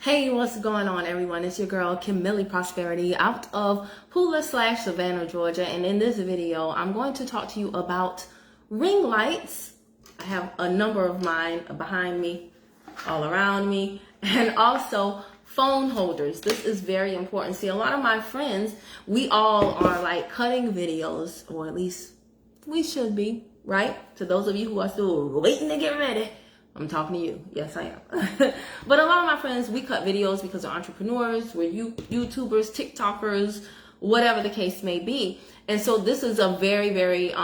Hey, what's going on, everyone? It's your girl, Kimilly Prosperity, out of Pooler/Savannah, Georgia. And in this video, I'm going to talk to you about ring lights. I have a number of mine behind me, all around me, and also phone holders. This is very important. See, a lot of my friends, we all are like cutting videos, or at least we should be, right? To those of you who are still waiting to get ready, I'm talking to you. Yes, I am. But a lot of my friends, we cut videos because we're entrepreneurs, we're YouTubers, TikTokers, whatever the case may be. And so this is a very, very,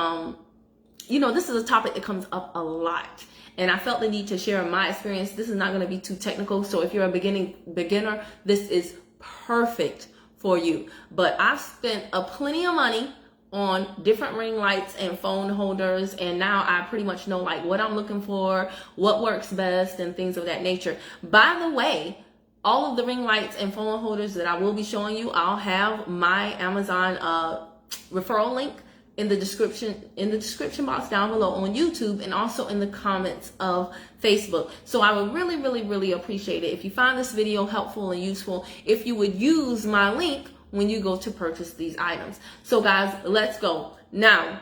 this is a topic that comes up a lot. And I felt the need to share my experience. This is not going to be too technical. So if you're a beginner, this is perfect for you. But I've spent a plenty of money on different ring lights and phone holders, and now I pretty much know like what I'm looking for, what works best, and things of that nature. By the way, all of the ring lights and phone holders that I will be showing you, I'll have my Amazon referral link in the description box down below on YouTube, and also in the comments of Facebook. So I would really, really, really appreciate it if you find this video helpful and useful, if you would use my link when you go to purchase these items. So guys, let's go. Now,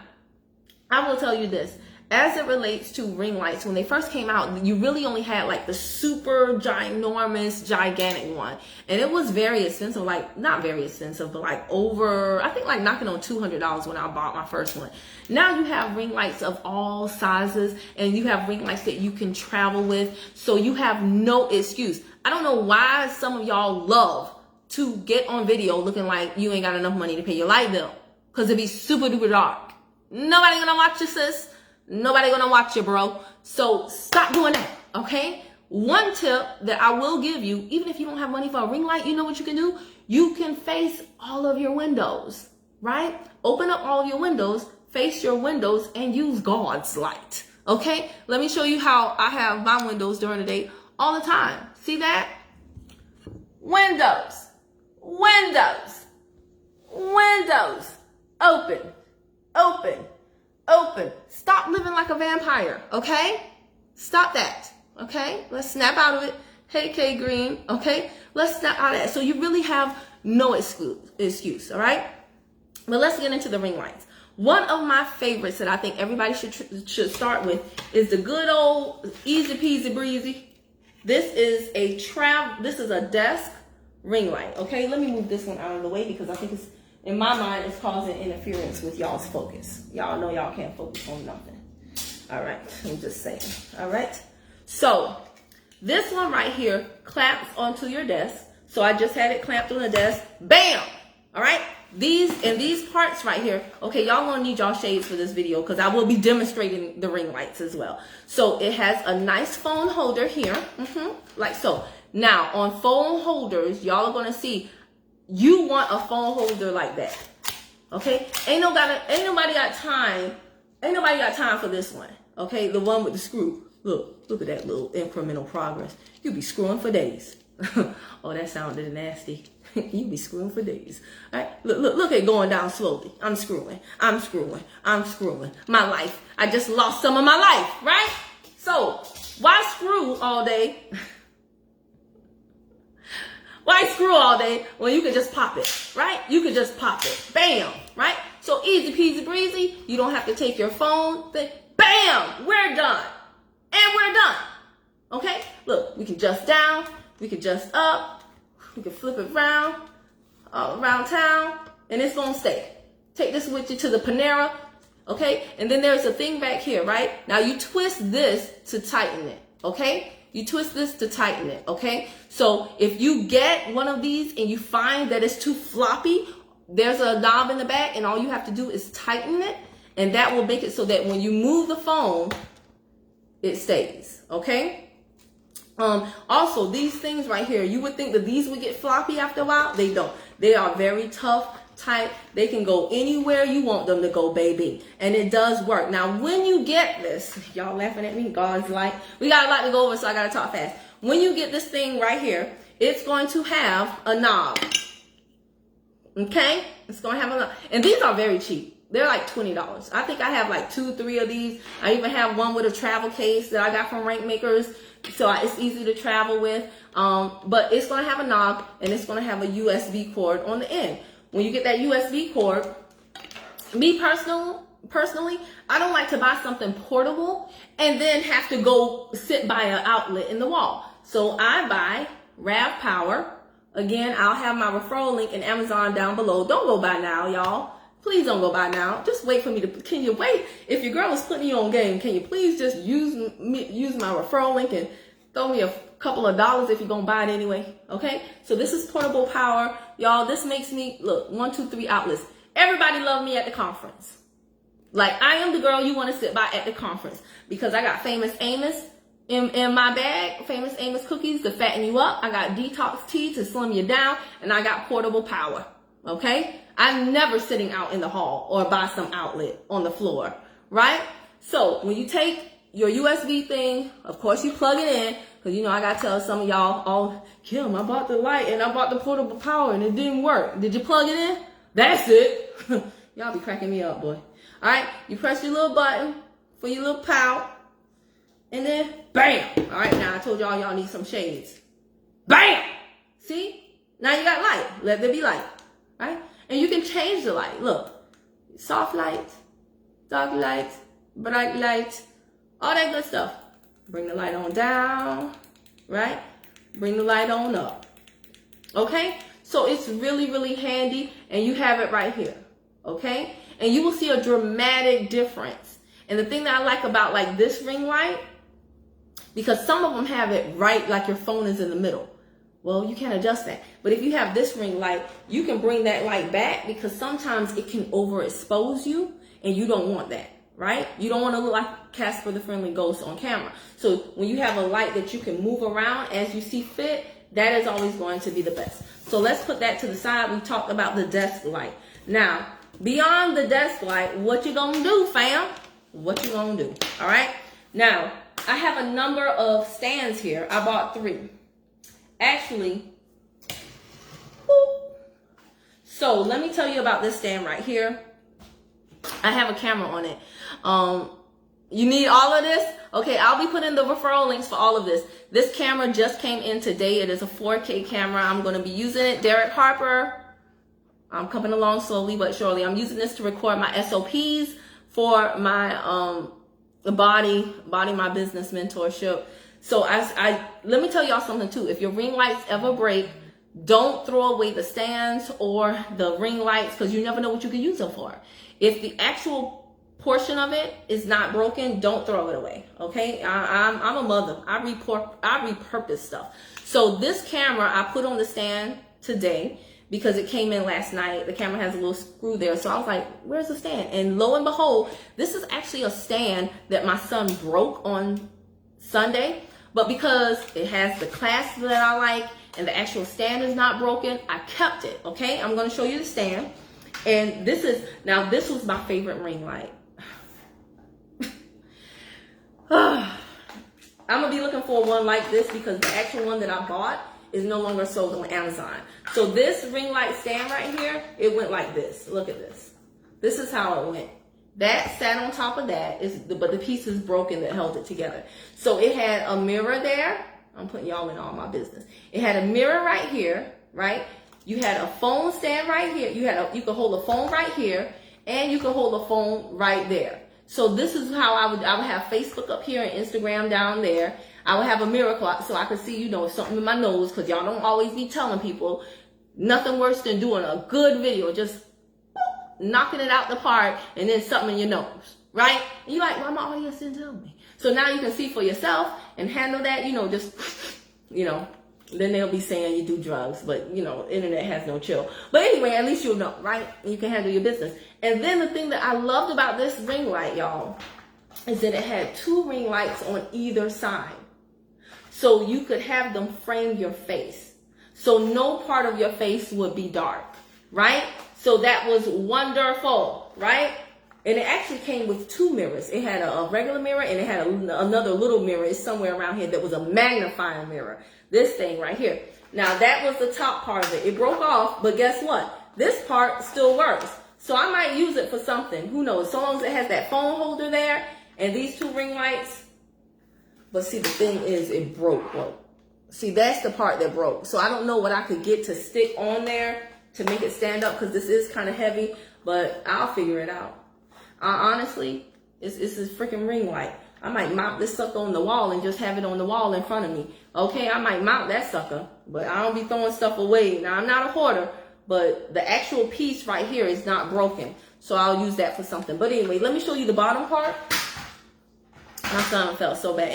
I will tell you this. As it relates to ring lights, when they first came out, you really only had like the super ginormous, gigantic one. And it was very expensive, like not very expensive, but like over, I think like knocking on $200 when I bought my first one. Now you have ring lights of all sizes, and you have ring lights that you can travel with. So you have no excuse. I don't know why some of y'all love to get on video looking like you ain't got enough money to pay your light bill, because it'd be super duper dark. Nobody gonna watch you, sis. Nobody gonna watch you, bro. So stop doing that, okay? One tip that I will give you, even if you don't have money for a ring light, you know what you can do? You can face all of your windows, right? Open up all of your windows, face your windows, and use God's light, okay? Let me show you how I have my windows during the day all the time. See that? Windows. Windows, windows, open, open, open. Stop living like a vampire, okay? Stop that, okay? Let's snap out of it. Hey, K Green, okay? Let's snap out of that. So you really have no excuse, all right? But let's get into the ring lights. One of my favorites that I think everybody should start with is the good old easy peasy breezy. This is a desk ring light. Okay, let me move this one out of the way because I think it's, in my mind, it's causing interference with y'all's focus. Y'all know y'all can't focus on nothing. All right, I'm just saying. All right, so this one right here clamps onto your desk. So I just had it clamped on the desk. Bam! All right, these parts right here. Okay, y'all gonna need y'all shades for this video because I will be demonstrating the ring lights as well. So it has a nice phone holder here, like so. Now, on phone holders, y'all are going to see, you want a phone holder like that, okay? Ain't nobody got time for this one, okay? The one with the screw. Look at that little incremental progress. You'll be screwing for days. Oh, that sounded nasty. You be screwing for days. All right? Look at going down slowly. I'm screwing. My life. I just lost some of my life, right? So, why screw all day? Why screw all day when you can just pop it, right? You can just pop it. Bam, right? So easy peasy breezy. You don't have to take your phone. Bam, we're done. And we're done. Okay? Look, we can adjust down. We can adjust up. We can flip it around, around town, and it's going to stay. Take this with you to the Panera, okay? And then there's a thing back here, right? Now you twist this to tighten it, okay? You twist this to tighten it, okay? So if you get one of these and you find that it's too floppy, there's a knob in the back, and all you have to do is tighten it, and that will make it so that when you move the phone, it stays, okay? Also, these things right here, you would think that these would get floppy after a while. They don't. They are very tough, tight. They can go anywhere you want them to go, baby. And it does work. Now, when you get this, y'all laughing at me, God's light. We got a lot to go over, so I got to talk fast. When you get this thing right here, it's going to have a knob. Okay? It's going to have a knob. And these are very cheap. They're like $20. I think I have like 2, 3 of these. I even have one with a travel case that I got from Rankmakers. So it's easy to travel with. But it's going to have a knob and it's going to have a USB cord on the end. When you get that USB cord, me personally, I don't like to buy something portable and then have to go sit by an outlet in the wall. So I buy RAV Power. Again, I'll have my referral link in Amazon down below. Don't go buy now, y'all. Please don't go buy now. Just wait for me to, can you wait? If your girl is putting you on game, can you please just use my referral link and throw me a couple of dollars if you're going to buy it anyway, okay? So this is portable power. Y'all, this makes me, look, 1, 2, 3 outlets. Everybody loved me at the conference. Like, I am the girl you want to sit by at the conference because I got Famous Amos in my bag, Famous Amos cookies to fatten you up. I got detox tea to slim you down, and I got portable power, okay? I'm never sitting out in the hall or by some outlet on the floor, right? So when you take your USB thing, of course you plug it in, because you know I got to tell some of y'all, oh, Kim, I bought the light and I bought the portable power and it didn't work. Did you plug it in? That's it. Y'all be cracking me up, boy. All right, you press your little button for your little power, and then bam. All right, now I told y'all need some shades. Bam! See? Now you got light. Let there be light, right? And you can change the light. Look, soft light, dark light, bright light, all that good stuff. Bring the light on down, right? Bring the light on up. Okay? So it's really, really handy, and you have it right here. Okay? And you will see a dramatic difference. And the thing that I like about like this ring light, because some of them have it right like your phone is in the middle. Well, you can't adjust that. But if you have this ring light, you can bring that light back because sometimes it can overexpose you and you don't want that, right? You don't want to look like Casper the Friendly Ghost on camera. So when you have a light that you can move around as you see fit, that is always going to be the best. So let's put that to the side. We talked about the desk light. Now, beyond the desk light, what you gonna do, fam? What you gonna do, all right? Now, I have a number of stands here. I bought 3. Actually, so let me tell you about this stand right here. I have a camera on it. You need all of this? Okay, I'll be putting the referral links for all of this. This camera just came in today. It is a 4K camera. I'm going to be using it. Derek Harper. I'm coming along slowly but surely. I'm using this to record my SOPs for my body my business mentorship. So let me tell y'all something too. If your ring lights ever break, don't throw away the stands or the ring lights because you never know what you can use them for. If the actual portion of it is not broken, don't throw it away. Okay, I'm a mother. I repurpose stuff. So this camera I put on the stand today because it came in last night. The camera has a little screw there. So I was like, where's the stand? And lo and behold, this is actually a stand that my son broke on Sunday. But because it has the clasp that I like and the actual stand is not broken, I kept it, okay? I'm going to show you the stand. And this was my favorite ring light. I'm going to be looking for one like this because the actual one that I bought is no longer sold on Amazon. So this ring light stand right here, it went like this. Look at this. This is how it went. That sat on top of that, but the piece is broken that held it together. So it had a mirror there. I'm putting y'all in all my business. It had a mirror right here, right? You had a phone stand right here. You could hold a phone right here, and you could hold a phone right there. So this is how I would have Facebook up here and Instagram down there. I would have a mirror clock so I could see, something in my nose, because y'all don't always be telling people. Nothing worse than doing a good video, just knocking it out the park and then something in your nose, right? And you're like, why my audience didn't tell me? So now you can see for yourself and handle that, then they'll be saying you do drugs, but internet has no chill. But anyway, at least you'll know, right? You can handle your business. And then the thing that I loved about this ring light, y'all, is that it had 2 ring lights on either side. So you could have them frame your face. So no part of your face would be dark, right? So that was wonderful, right? And it actually came with 2 mirrors. It had a regular mirror and it had another little mirror. It's somewhere around here that was a magnifying mirror. This thing right here. Now that was the top part of it. It broke off, but guess what? This part still works. So I might use it for something. Who knows? So long as it has that phone holder there and these 2 ring lights, But see, the thing is, it broke. See, that's the part that broke. So I don't know what I could get to stick on there to make it stand up, because this is kind of heavy, but I'll figure it out. Honestly, it's a freaking ring light. I might mount this sucker on the wall and just have it on the wall in front of me. Okay, I might mount that sucker, but I don't be throwing stuff away. Now, I'm not a hoarder, but the actual piece right here is not broken. So I'll use that for something. But anyway, let me show you the bottom part. My son felt so bad.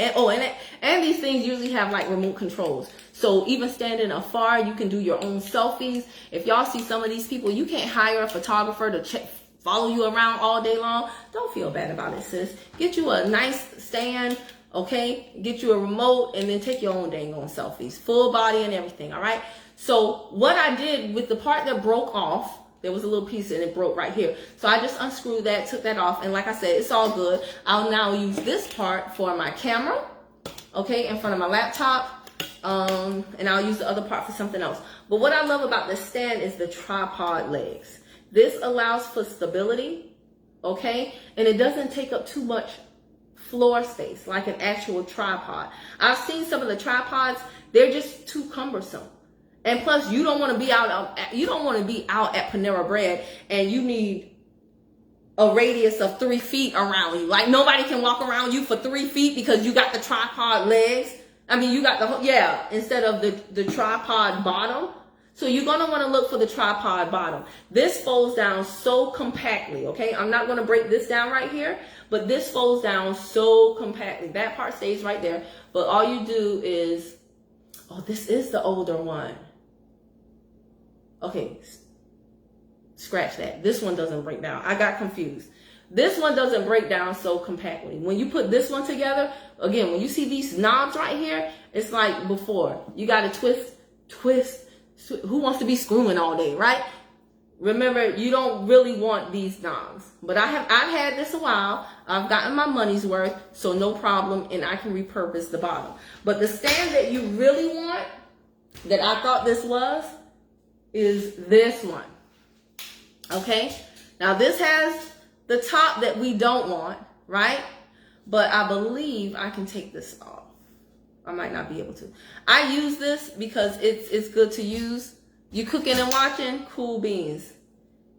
And these things usually have like remote controls. So even standing afar, you can do your own selfies. If y'all see some of these people, you can't hire a photographer to follow you around all day long. Don't feel bad about it, sis. Get you a nice stand, okay? Get you a remote, and then take your own dang on selfies. Full body and everything, all right? So what I did with the part that broke off, there was a little piece and it broke right here. So I just unscrewed that, took that off, and like I said, it's all good. I'll now use this part for my camera, okay, in front of my laptop, and I'll use the other part for something else. But what I love about this stand is the tripod legs. This allows for stability, okay, and it doesn't take up too much floor space like an actual tripod. I've seen some of the tripods, they're just too cumbersome. And plus, you don't want to be out at Panera Bread and you need a radius of 3 feet around you. Like, nobody can walk around you for 3 feet because you got the tripod legs. I mean, you got instead of the tripod bottom. So you're going to want to look for the tripod bottom. This folds down so compactly, okay? I'm not going to break this down right here, but this folds down so compactly. That part stays right there. But all you do is, oh, this is the older one. Okay, scratch that. This one doesn't break down. I got confused. This one doesn't break down so compactly. When you put this one together, again, when you see these knobs right here, it's like before. You got to twist. Who wants to be screwing all day, right? Remember, you don't really want these knobs. But I've had this a while. I've gotten my money's worth, so no problem, and I can repurpose the bottom. But the stand that you really want, that I thought this was, is this one. Okay? Now, this has the top that we don't want, right? But I believe I can take this off. I might not be able to. I use this because it's good to use. You cooking and watching, cool beans.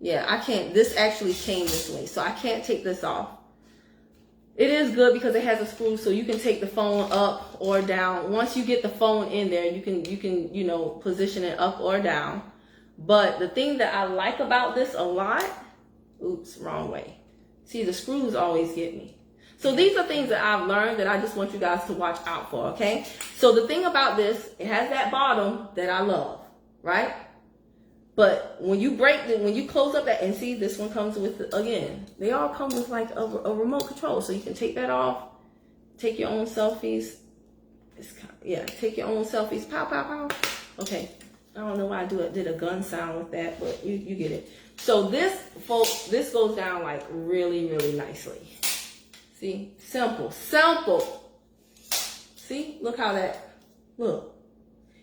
Yeah, I can't. This actually came this way, so I can't take this off. It is good because it has a screw, so you can take the phone up or down. Once you get the phone in there, you can position it up or down. But the thing that I like about this a lot, oops, wrong way. See, the screws always get me. So these are things that I've learned that I just want you guys to watch out for, okay? So the thing about this, it has that bottom that I love, right? But when you when you close up that, and see, this one comes with, again, they all come with like a remote control. So you can take that off, take your own selfies. Take your own selfies. Pow, pow, pow. Okay, I don't know why I did a gun sound with that, but you get it. So this, folks, this goes down like really, really nicely. See, simple. See, look how that, look.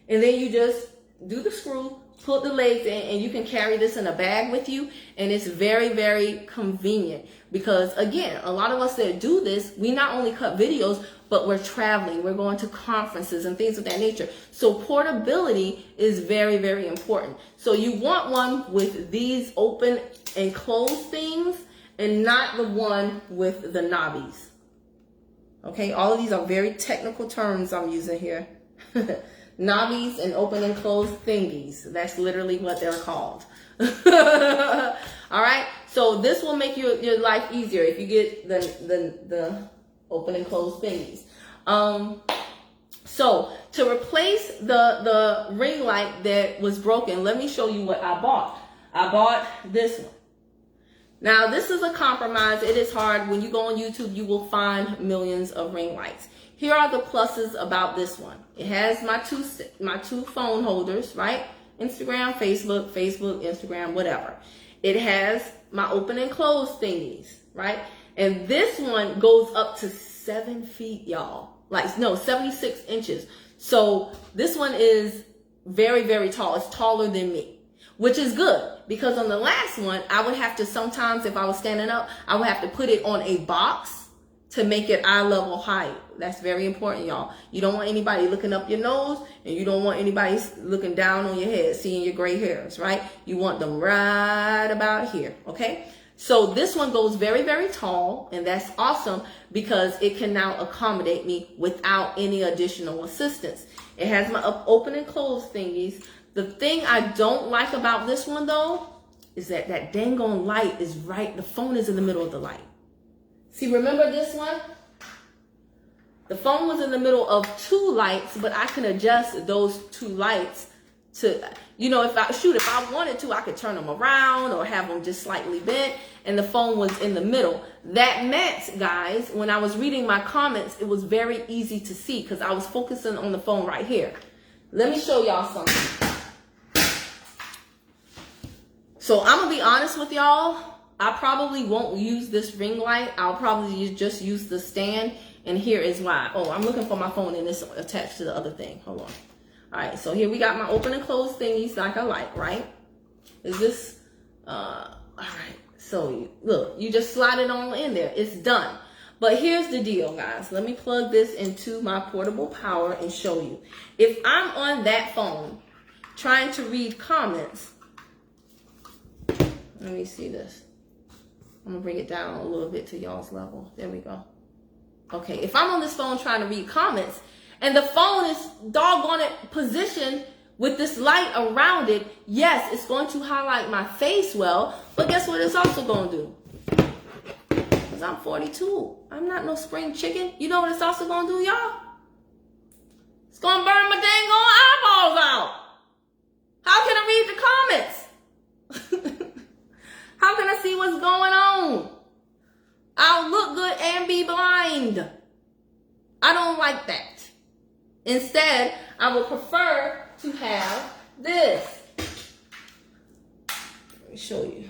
And then you just do the screw, put the legs in, and you can carry this in a bag with you. And it's very, very convenient because, again, a lot of us that do this, we not only cut videos, but we're traveling, we're going to conferences and things of that nature. So portability is very, very important. So you want one with these open and closed things, and not the one with the knobbies. Okay, all of these are very technical terms I'm using here. Knobbies and open and closed thingies. That's literally what they're called. All right, so this will make your life easier if you get the open and closed thingies. So to replace the ring light that was broken, let me show you what I bought. I bought this one. Now, this is a compromise. It is hard. When you go on YouTube, you will find millions of ring lights. Here are the pluses about this one. It has my two phone holders, right? Instagram, Facebook, Instagram, whatever. It has my open and close thingies, right? And this one goes up to 7 feet, y'all. Like, no, 76 inches. So this one is very, very tall. It's taller than me. Which is good, because on the last one, I would have to, sometimes if I was standing up, I would have to put it on a box to make it eye level height. That's very important, y'all. You don't want anybody looking up your nose, and you don't want anybody looking down on your head, seeing your gray hairs, right? You want them right about here, okay? So this one goes very, very tall, and that's awesome because it can now accommodate me without any additional assistance. It has my open and close thingies. The thing I don't like about this one, though, is that that dang on light is right, the phone is in the middle of the light. See, remember this one? The phone was in the middle of two lights, but I can adjust those two lights to, you know, if I wanted to, I could turn them around or have them just slightly bent, and the phone was in the middle. That meant, guys, when I was reading my comments, it was very easy to see because I was focusing on the phone right here. Let me show y'all something. So I'm going to be honest with y'all. I probably won't use this ring light. I'll probably just use the stand. And here is why. Oh, I'm looking for my phone and it's attached to the other thing. Hold on. All right, so here we got my open and close thingies like I like, right? Is this, all right. So look, you just slide it on in there. It's done. But here's the deal, guys. Let me plug this into my portable power and show you. If I'm on that phone trying to read comments, let me see this. I'm gonna bring it down a little bit to y'all's level. There we go. Okay, if I'm on this phone trying to read comments and the phone is doggone it positioned with this light around it, yes, it's going to highlight my face well, but guess what it's also gonna do? Because I'm 42. I'm not no spring chicken. You know what it's also gonna do, y'all? It's gonna burn my dang on eyeballs out. How can I read the comments? How can I see what's going on? I'll look good and be blind. I don't like that. Instead, I would prefer to have this. Let me show you.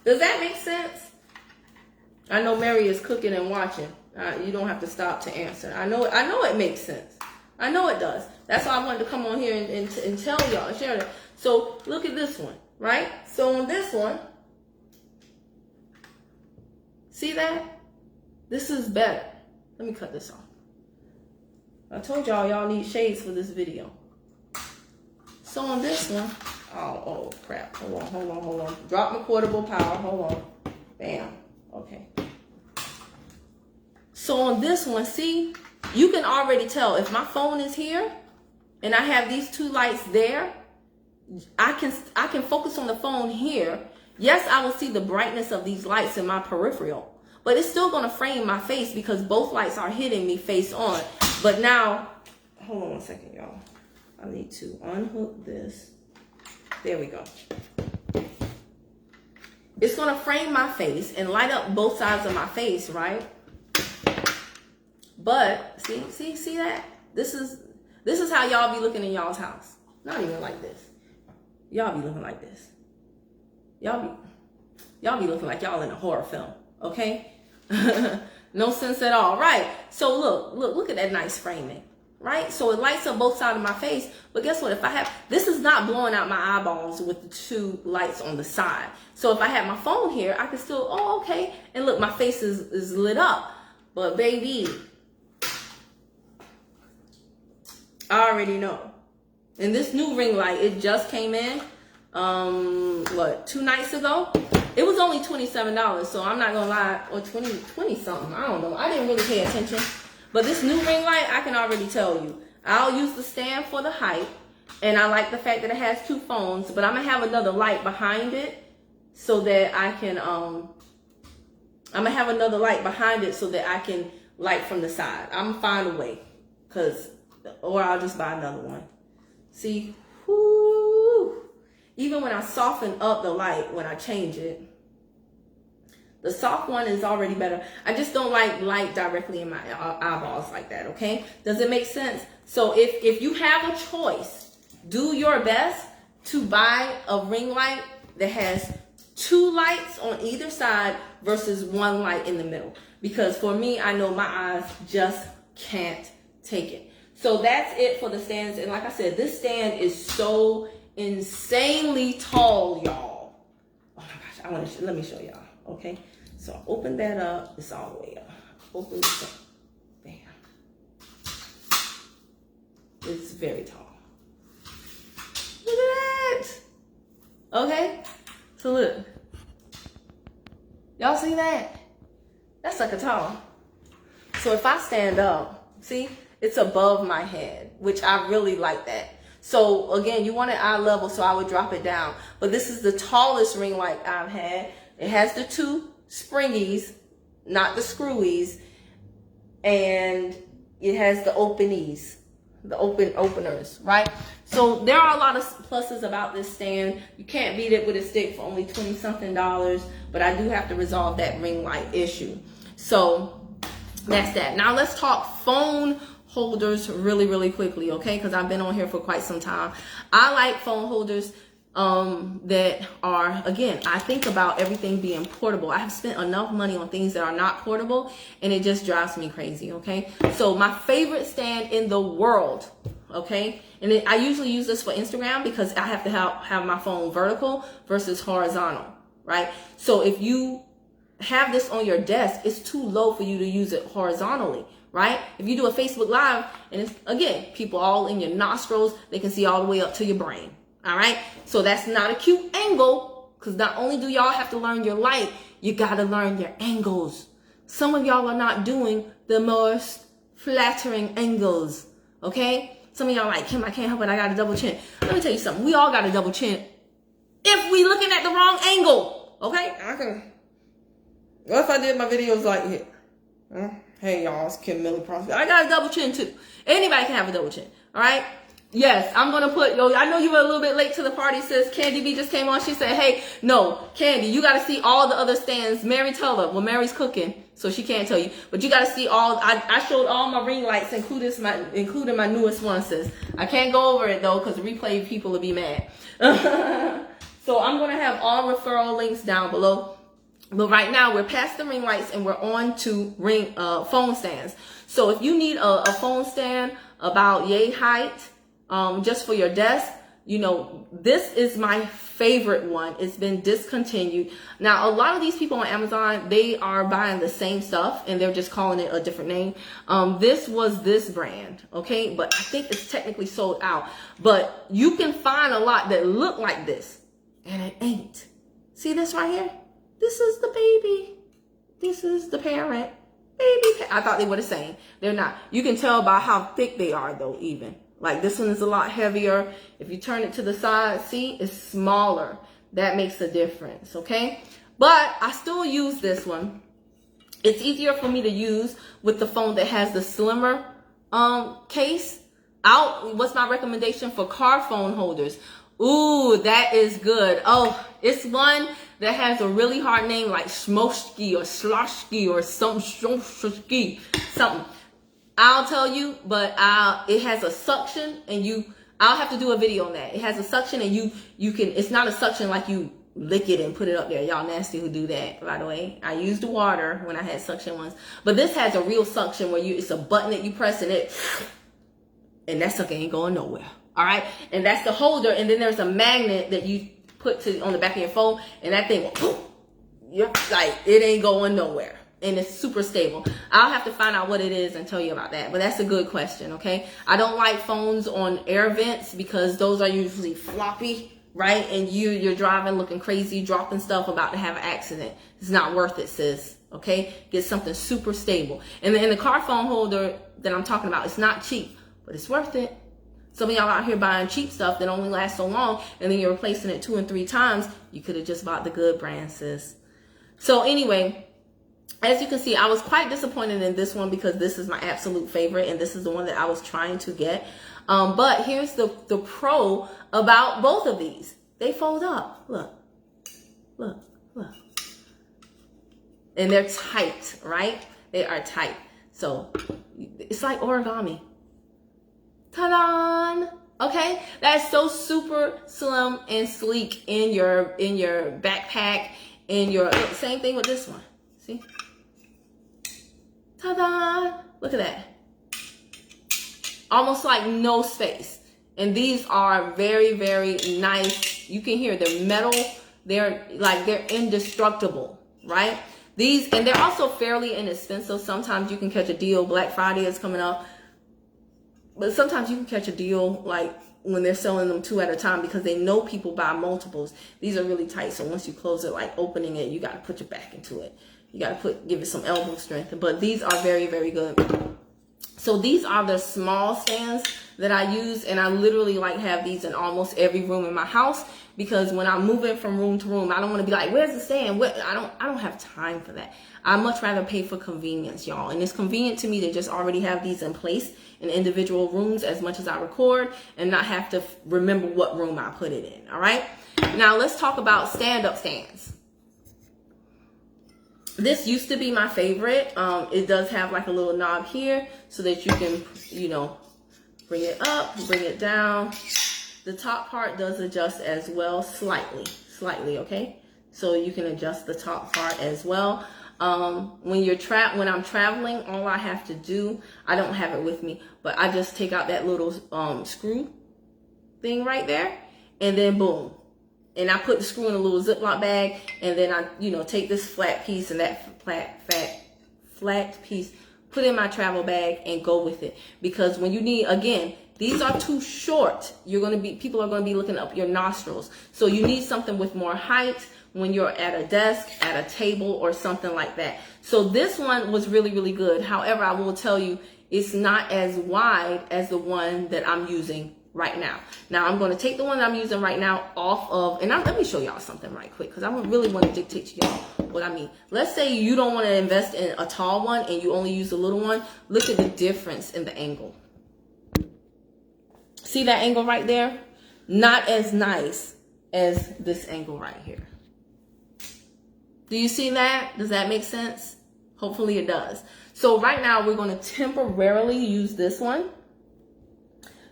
Does that make sense? I know Mary is cooking and watching. You don't have to stop to answer. I know it makes sense. I know it does. That's why I wanted to come on here and tell y'all and share it. So look at this one, right? So on this one, see that? This is better. Let me cut this off. I told y'all need shades for this video. So on this one, oh crap. Hold on. Drop my portable power. Hold on. Bam. Okay. So on this one, see, you can already tell if my phone is here and I have these two lights there, I can focus on the phone here. Yes, I will see the brightness of these lights in my peripheral, but it's still going to frame my face because both lights are hitting me face on. But now, hold on one second, y'all. I need to unhook this. There we go. It's going to frame my face and light up both sides of my face, right? But see that? This is how y'all be looking in y'all's house. Not even like this. Y'all be looking like this. Y'all be looking like y'all in a horror film, okay? No sense at all, right? So look at that nice framing, right? So it lights up both sides of my face, but guess what? If I have, this is not blowing out my eyeballs with the two lights on the side. So if I had my phone here, I could still, oh, okay. And look, my face is lit up. But baby, I already know. And this new ring light, it just came in, 2 nights ago? It was only $27, so I'm not gonna lie, or 20 something, I don't know. I didn't really pay attention. But this new ring light, I can already tell you. I'll use the stand for the height, and I like the fact that it has 2 phones, but I'm gonna have another light behind it so that I can, I'm gonna have another light behind it so that I can light from the side. I'm gonna find a way, or I'll just buy another one. See, whoo. Even when I soften up the light, when I change it, the soft one is already better. I just don't like light directly in my eyeballs like that, okay? Does it make sense? So if you have a choice, do your best to buy a ring light that has 2 lights on either side versus 1 light in the middle. Because for me, I know my eyes just can't take it. So that's it for the stands. And like I said, this stand is so insanely tall, y'all. Oh my gosh, let me show y'all, okay? So I open that up. It's all the way up. Open this up. Bam. It's very tall. Look at that. Okay? So look. Y'all see that? That's like a tall. So if I stand up, see, it's above my head, which I really like that. So again, you want it eye level, so I would drop it down. But this is the tallest ring light I've had. It has the 2 springies, not the screwies, and it has the openies, the openers, right? So there are a lot of pluses about this stand. You can't beat it with a stick for only $20-something, but I do have to resolve that ring light issue. So that's that. Now let's talk phone holders really quickly, okay? Because I've been on here for quite some time. I like phone holders that are, again, I think about everything being portable. I have spent enough money on things that are not portable, and it just drives me crazy, okay? So my favorite stand in the world, okay? And I usually use this for Instagram because I have to have my phone vertical versus horizontal, right? So if you have this on your desk, it's too low for you to use it horizontally, right? If you do a Facebook Live, and it's, again, people all in your nostrils, they can see all the way up to your brain, all right? So that's not a cute angle, because not only do y'all have to learn your light, you got to learn your angles. Some of y'all are not doing the most flattering angles, okay? Some of y'all like, Kim, I can't help it, I got a double chin. Let me tell you something, we all got a double chin if we looking at the wrong angle, okay? What if I did my videos like here? Hey y'all, it's Kim Millie Prosperity. I got a double chin too. Anybody can have a double chin, all right? Yes, I'm gonna put, I know you were a little bit late to the party, sis. Candy B just came on. She said, hey, no, Candy, you gotta see all the other stands. Mary, tell her. Well, Mary's cooking, so she can't tell you. But you gotta see all, I showed all my ring lights, including my newest one, sis. I can't go over it though, because replay people will be mad. So I'm gonna have all referral links down below. But right now we're past the ring lights and we're on to phone stands. So if you need a phone stand about yay height, just for your desk, this is my favorite one. It's been discontinued. Now, a lot of these people on Amazon, they are buying the same stuff and they're just calling it a different name. This was this brand, okay? But I think it's technically sold out. But you can find a lot that look like this and it ain't. See this right here? This is the baby. This is the parent. Baby. I thought they were the same. They're not. You can tell by how thick they are though, even. Like this one is a lot heavier. If you turn it to the side, see, it's smaller. That makes a difference, okay? But I still use this one. It's easier for me to use with the phone that has the slimmer case. What's my recommendation for car phone holders? Ooh, that is good. Oh, it's one that has a really hard name like Shmoshki or Sloshki or something. I'll tell you, but it has a suction and I'll have to do a video on that. It has a suction and you can, it's not a suction like you lick it and put it up there. Y'all nasty who do that, by the way. I used water when I had suction ones. But this has a real suction where it's a button that you press and that sucker ain't going nowhere. All right, and that's the holder, and then there's a magnet that you put on the back of your phone, and that thing will, like, it ain't going nowhere, and it's super stable. I'll have to find out what it is and tell you about that, but that's a good question, okay? I don't like phones on air vents because those are usually floppy, right? And you're driving, looking crazy, dropping stuff, about to have an accident. It's not worth it, sis, okay? Get something super stable. And then the car phone holder that I'm talking about, it's not cheap, but it's worth it. Some of y'all out here buying cheap stuff that only lasts so long, and then you're replacing it 2 and 3 times. You could have just bought the good brand, sis. So anyway, as you can see, I was quite disappointed in this one because this is my absolute favorite, and this is the one that I was trying to get. But here's the pro about both of these. They fold up. Look. And they're tight, right? They are tight. So it's like origami. Ta-da! Okay, that's so super slim and sleek in your backpack. Same thing with this one. See? Ta-da! Look at that. Almost like no space. And these are very, very nice. You can hear they're metal. They're indestructible, right? And they're also fairly inexpensive. Sometimes you can catch a deal. Black Friday is coming up. But sometimes you can catch a deal like when they're selling them 2 at a time because they know people buy multiples. These are really tight. So once you close it, like opening it, you got to put your back into it. You got to give it some elbow strength. But these are very, very good. So these are the small stands that I use, and I literally like have these in almost every room in my house because when I'm moving from room to room, I don't want to be like, where's the stand? I don't have time for that. I much rather pay for convenience, y'all. And it's convenient to me to just already have these in place in individual rooms as much as I record and not have to remember what room I put it in. All right. Now let's talk about stand-up stands. This used to be my favorite. It does have like a little knob here so that you can, you know, bring it up, bring it down. The top part does adjust as well, slightly, okay? So you can adjust the top part as well. When I'm traveling, all I have to do, I don't have it with me, but I just take out that little screw thing right there, and then boom. And I put the screw in a little Ziploc bag, and then I, you know, take this flat piece and that flat piece, put in my travel bag and go with it. Because when you need, again, these are too short. People are gonna be looking up your nostrils. So you need something with more height when you're at a desk, at a table, or something like that. So this one was really, really good. However, I will tell you, it's not as wide as the one that I'm using right now. Now I'm going to take the one that I'm using right now off of, and let me show y'all something right quick because I really want to dictate to y'all what I mean. Let's say you don't want to invest in a tall one and you only use a little one. Look at the difference in the angle. See that angle right there? Not as nice as this angle right here. Do you see that? Does that make sense? Hopefully it does. So right now we're going to temporarily use this one,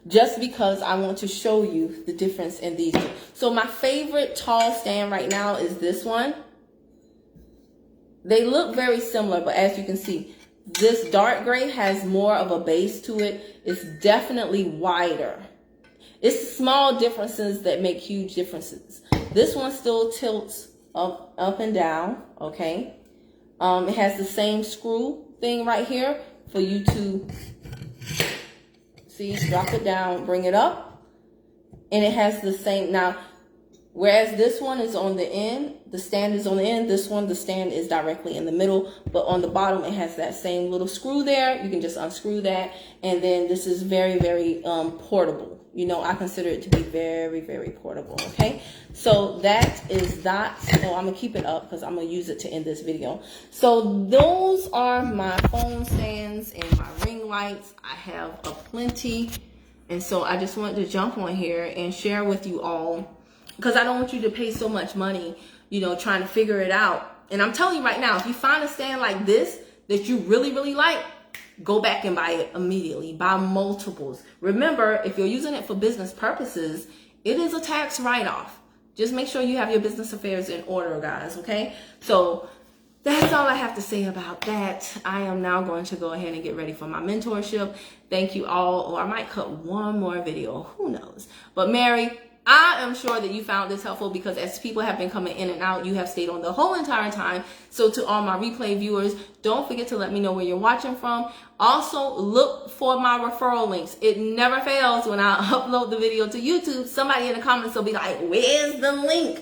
just because I want to show you the difference in these two. So my favorite tall stand right now is this one. They look very similar, but as you can see, this dark gray has more of a base to it. It's definitely wider. It's small differences that make huge differences. This one still tilts up and down, okay? It has the same screw thing right here for you to see, drop it down, bring it up, and it has the same. Now, whereas this one is on the end, the stand is on the end, this one, the stand is directly in the middle, but on the bottom, it has that same little screw there. You can just unscrew that, and then this is very, very portable. You know, I consider it to be very, very portable, okay? So that is that. So I'm going to keep it up because I'm going to use it to end this video. So those are my phone stands and my ring lights. I have a plenty. And so I just wanted to jump on here and share with you all because I don't want you to pay so much money, you know, trying to figure it out. And I'm telling you right now, if you find a stand like this that you really, really like, go back and buy it immediately. Buy multiples. Remember, if you're using it for business purposes, it is a tax write-off. Just make sure you have your business affairs in order, guys, okay? So that's all I have to say about that. I am now going to go ahead and get ready for my mentorship. Thank you all. Or I might cut one more video. Who knows? But Mary, I am sure that you found this helpful because as people have been coming in and out, you have stayed on the whole entire time. So to all my replay viewers, don't forget to let me know where you're watching from. Also, look for my referral links. It never fails when I upload the video to YouTube. Somebody in the comments will be like, where's the link?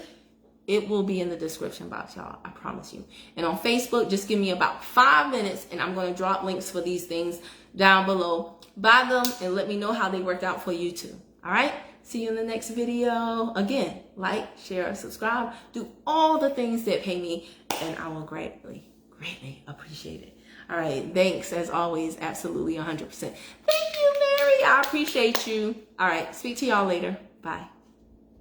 It will be in the description box, y'all. I promise you. And on Facebook, just give me about 5 minutes and I'm going to drop links for these things down below. Buy them and let me know how they worked out for you too. All right? See you in the next video. Again, like, share, subscribe. Do all the things that pay me and I will greatly appreciate it. All right. Thanks as always. Absolutely 100%. Thank you, Mary. I appreciate you. All right. Speak to y'all later. Bye.